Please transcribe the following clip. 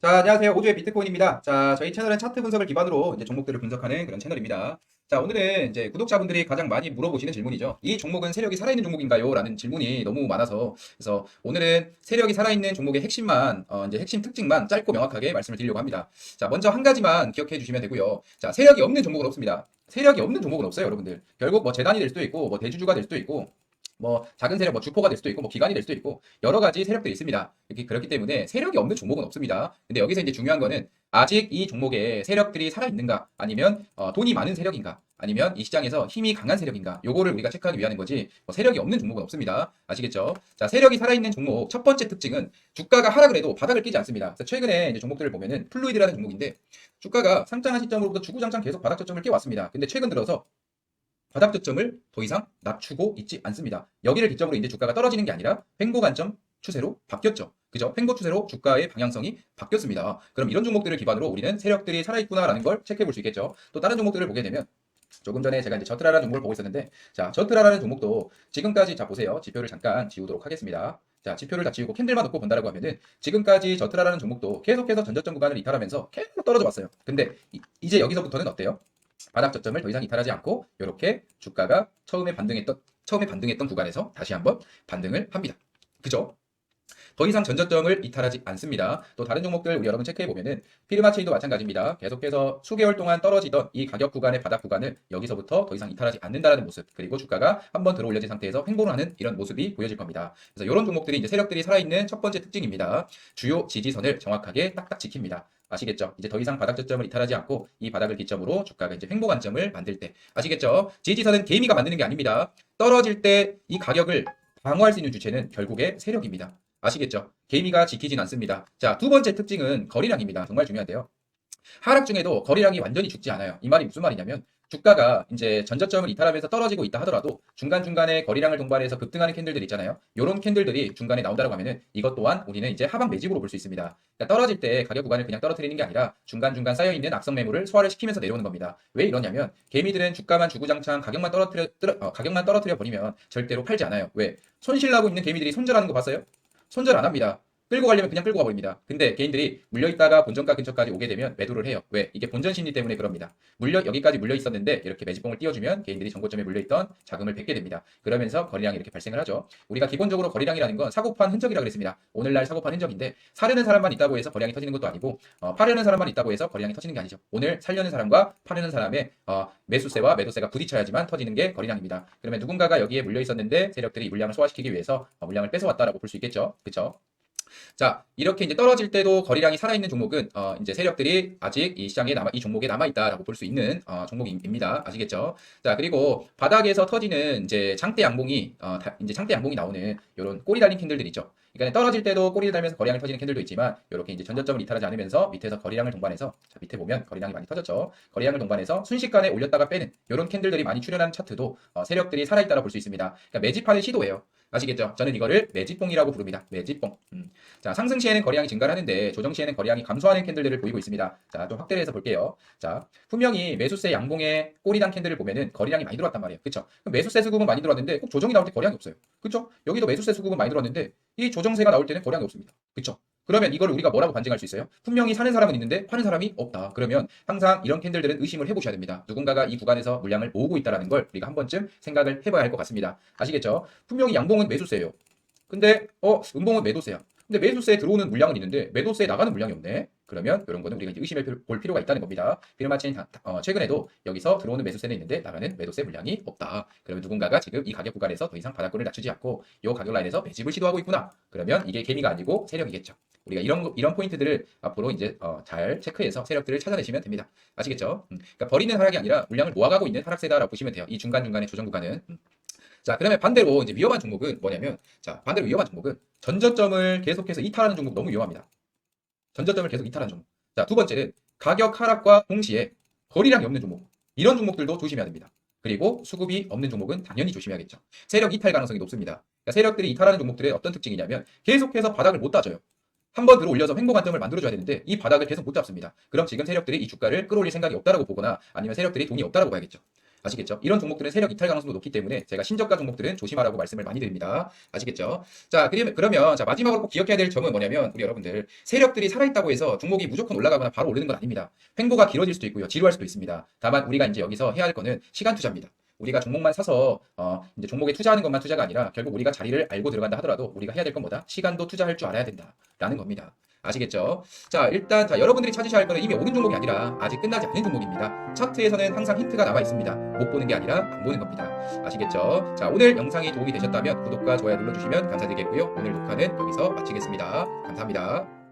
자, 안녕하세요. 오주의 비트코인입니다. 자, 저희 채널은 차트 분석을 기반으로 이제 종목들을 분석하는 그런 채널입니다. 자, 오늘은 이제 구독자분들이 가장 많이 물어보시는 질문이죠. 이 종목은 세력이 살아있는 종목인가요? 라는 질문이 너무 많아서 그래서 오늘은 세력이 살아있는 종목의 핵심만 이제 핵심 특징만 짧고 명확하게 말씀을 드리려고 합니다. 자, 먼저 한 가지만 기억해 주시면 되고요. 자, 세력이 없는 종목은 없습니다. 세력이 없는 종목은 없어요, 여러분들. 결국 뭐 재단이 될 수도 있고 뭐 대주주가 될 수도 있고 뭐 작은 세력, 뭐 주포가 될 수도 있고 뭐 기관이 될 수도 있고 여러 가지 세력들이 있습니다. 그렇기 때문에 세력이 없는 종목은 없습니다. 근데 여기서 이제 중요한 거는 아직 이 종목에 세력들이 살아 있는가, 아니면 돈이 많은 세력인가, 아니면 이 시장에서 힘이 강한 세력인가, 요거를 우리가 체크하기 위한 거지 뭐 세력이 없는 종목은 없습니다. 아시겠죠? 자, 세력이 살아있는 종목 첫 번째 특징은 주가가 하락을 해도 바닥을 끼지 않습니다. 그래서 최근에 이제 종목들을 보면은 플루이드라는 종목인데 주가가 상장한 시점으로부터 주구장창 계속 바닥 저점을 깨왔습니다. 근데 최근 들어서 바닥 저점을 더 이상 낮추고 있지 않습니다. 여기를 기점으로 이제 주가가 떨어지는 게 아니라 횡보 관점 추세로 바뀌었죠. 그죠? 횡보 추세로 주가의 방향성이 바뀌었습니다. 그럼 이런 종목들을 기반으로 우리는 세력들이 살아있구나라는 걸 체크해 볼 수 있겠죠. 또 다른 종목들을 보게 되면 조금 전에 제가 이제 저트라라는 종목을 보고 있었는데, 자, 저트라라는 종목도 지금까지, 자, 보세요. 지표를 잠깐 지우도록 하겠습니다. 자, 지표를 다 지우고 캔들만 놓고 본다라고 하면은 지금까지 저트라라는 종목도 계속해서 전저점 구간을 이탈하면서 계속 떨어져 왔어요. 근데 이제 여기서부터는 어때요? 바닥 저점을 더 이상 이탈하지 않고 이렇게 주가가 처음에 반등했던 구간에서 다시 한번 반등을 합니다. 그죠? 더 이상 전저점을 이탈하지 않습니다. 또 다른 종목들 우리 여러분 체크해 보면은 피르마체인도 마찬가지입니다. 계속해서 수개월 동안 떨어지던 이 가격 구간의 바닥 구간을 여기서부터 더 이상 이탈하지 않는다라는 모습, 그리고 주가가 한번 들어 올려진 상태에서 횡보를 하는 이런 모습이 보여질 겁니다. 그래서 이런 종목들이 이제 세력들이 살아있는 첫 번째 특징입니다. 주요 지지선을 정확하게 딱딱 지킵니다. 아시겠죠? 이제 더 이상 바닥 저점을 이탈하지 않고 이 바닥을 기점으로 주가가 이제 횡보 관점을 만들 때, 아시겠죠? 지지선은 개미가 만드는 게 아닙니다. 떨어질 때 이 가격을 방어할 수 있는 주체는 결국에 세력입니다. 아시겠죠? 개미가 지키진 않습니다. 자, 두 번째 특징은 거래량입니다. 정말 중요한데요. 하락 중에도 거래량이 완전히 죽지 않아요. 이 말이 무슨 말이냐면 주가가 이제 전저점을 이탈하면서 떨어지고 있다 하더라도 중간중간에 거래량을 동반해서 급등하는 캔들들 있잖아요. 이런 캔들들이 중간에 나온다고 하면은 이것 또한 우리는 이제 하방 매집으로 볼 수 있습니다. 그러니까 떨어질 때 가격 구간을 그냥 떨어뜨리는 게 아니라 중간중간 쌓여있는 악성 매물을 소화를 시키면서 내려오는 겁니다. 왜 이러냐면 개미들은 주가만 주구장창 가격만 떨어뜨려 버리면 절대로 팔지 않아요. 왜? 손실나고 있는 개미들이 손절하는 거 봤어요? 손절 안 합니다. 끌고 가려면 그냥 끌고 가버립니다. 근데 개인들이 물려있다가 본전가 근처까지 오게 되면 매도를 해요. 왜? 이게 본전 심리 때문에 그럽니다. 여기까지 물려 있었는데 이렇게 매집봉을 띄워주면 개인들이 정고점에 물려있던 자금을 뺏게 됩니다. 그러면서 거래량이 이렇게 발생을 하죠. 우리가 기본적으로 거래량이라는 건 사고판 흔적이라 그랬습니다. 오늘날 사고판 흔적인데 사려는 사람만 있다고 해서 거래량이 터지는 것도 아니고 파려는 사람만 있다고 해서 거래량이 터지는 게 아니죠. 오늘 살려는 사람과 파려는 사람의 매수세와 매도세가 부딪혀야지만 터지는 게 거래량입니다. 그러면 누군가가 여기에 물려 있었는데 세력들이 이 물량을 소화시키기 위해서 물량을 뺏어왔다라고 볼 수 있겠죠. 그렇죠? 자, 이렇게 이제 떨어질 때도 거래량이 살아있는 종목은 이제 세력들이 아직 이 시장에 이 종목에 남아있다라고 볼 수 있는 종목입니다. 아시겠죠? 자, 그리고 바닥에서 터지는 이제 장대 양봉이 이제 장대 양봉이 나오는 이런 꼬리 달린 캔들들 있죠. 그러니까 떨어질 때도 꼬리를 달면서 거래량이 터지는 캔들도 있지만 이렇게 이제 전저점을 이탈하지 않으면서 밑에서 거래량을 동반해서, 자, 밑에 보면 거래량이 많이 터졌죠. 거래량을 동반해서 순식간에 올렸다가 빼는 이런 캔들들이 많이 출현한 차트도 세력들이 살아있다라 볼 수 있습니다. 그러니까 매집하는 시도예요. 아시겠죠? 저는 이거를 매집봉이라고 부릅니다. 매집봉. 자, 상승 시에는 거래량이 증가를 하는데 조정 시에는 거래량이 감소하는 캔들들을 보이고 있습니다. 자, 좀 확대를 해서 볼게요. 자, 분명히 매수세 양봉의 꼬리단 캔들을 보면은 거래량이 많이 들어왔단 말이에요. 그쵸? 그럼 매수세 수급은 많이 들어왔는데 꼭 조정이 나올 때 거래량이 없어요. 그쵸? 여기도 매수세 수급은 많이 들어왔는데 이 조정세가 나올 때는 거래량이 없습니다. 그쵸? 그러면 이걸 우리가 뭐라고 반증할 수 있어요? 분명히 사는 사람은 있는데 파는 사람이 없다. 그러면 항상 이런 캔들들은 의심을 해보셔야 됩니다. 누군가가 이 구간에서 물량을 모으고 있다는 걸 우리가 한 번쯤 생각을 해봐야 할 것 같습니다. 아시겠죠? 분명히 양봉은 매수세예요. 근데 음봉은 매도세야. 근데 매수세에 들어오는 물량은 있는데 매도세에 나가는 물량이 없네. 그러면 이런 거는 우리가 이제 의심해 볼 필요가 있다는 겁니다. 비르마치는 최근에도 여기서 들어오는 매수세는 있는데 나가는 매도세 물량이 없다. 그러면 누군가가 지금 이 가격 구간에서 더 이상 바닥권을 낮추지 않고 이 가격 라인에서 매집을 시도하고 있구나. 그러면 이게 개미가 아니고 세력이겠죠. 우리가 이런 포인트들을 앞으로 이제 잘 체크해서 세력들을 찾아내시면 됩니다. 아시겠죠? 그러니까 버리는 하락이 아니라 물량을 모아가고 있는 하락세다라고 보시면 돼요. 이 중간중간의 조정 구간은. 자, 그러면 반대로 이제 위험한 종목은 뭐냐면, 자, 반대로 위험한 종목은 전저점을 계속해서 이탈하는 종목 너무 위험합니다. 전저점을 계속 이탈하는 종목. 자, 두 번째는 가격 하락과 동시에 거래량이 없는 종목. 이런 종목들도 조심해야 됩니다. 그리고 수급이 없는 종목은 당연히 조심해야겠죠. 세력 이탈 가능성이 높습니다. 그러니까 세력들이 이탈하는 종목들의 어떤 특징이냐면 계속해서 바닥을 못 다져요. 한번 들어 올려서 횡보 관점을 만들어줘야 되는데 이 바닥을 계속 못 잡습니다. 그럼 지금 세력들이 이 주가를 끌어올릴 생각이 없다라고 보거나 아니면 세력들이 돈이 없다라고 봐야겠죠. 아시겠죠? 이런 종목들은 세력 이탈 가능성도 높기 때문에 제가 신저가 종목들은 조심하라고 말씀을 많이 드립니다. 아시겠죠? 자, 그러면 자, 마지막으로 꼭 기억해야 될 점은 뭐냐면 우리 여러분들 세력들이 살아있다고 해서 종목이 무조건 올라가거나 바로 오르는 건 아닙니다. 횡보가 길어질 수도 있고요. 지루할 수도 있습니다. 다만 우리가 이제 여기서 해야 할 거는 시간 투자입니다. 우리가 종목만 사서 이제 종목에 투자하는 것만 투자가 아니라 결국 우리가 자리를 알고 들어간다 하더라도 우리가 해야 될 건 뭐다? 시간도 투자할 줄 알아야 된다라는 겁니다. 아시겠죠? 자, 일단 여러분들이 찾으셔야 할 거는 이미 오른 종목이 아니라 아직 끝나지 않은 종목입니다. 차트에서는 항상 힌트가 남아 있습니다. 못 보는 게 아니라 안 보는 겁니다. 아시겠죠? 자, 오늘 영상이 도움이 되셨다면 구독과 좋아요 눌러주시면 감사드리겠고요. 오늘 녹화는 여기서 마치겠습니다. 감사합니다.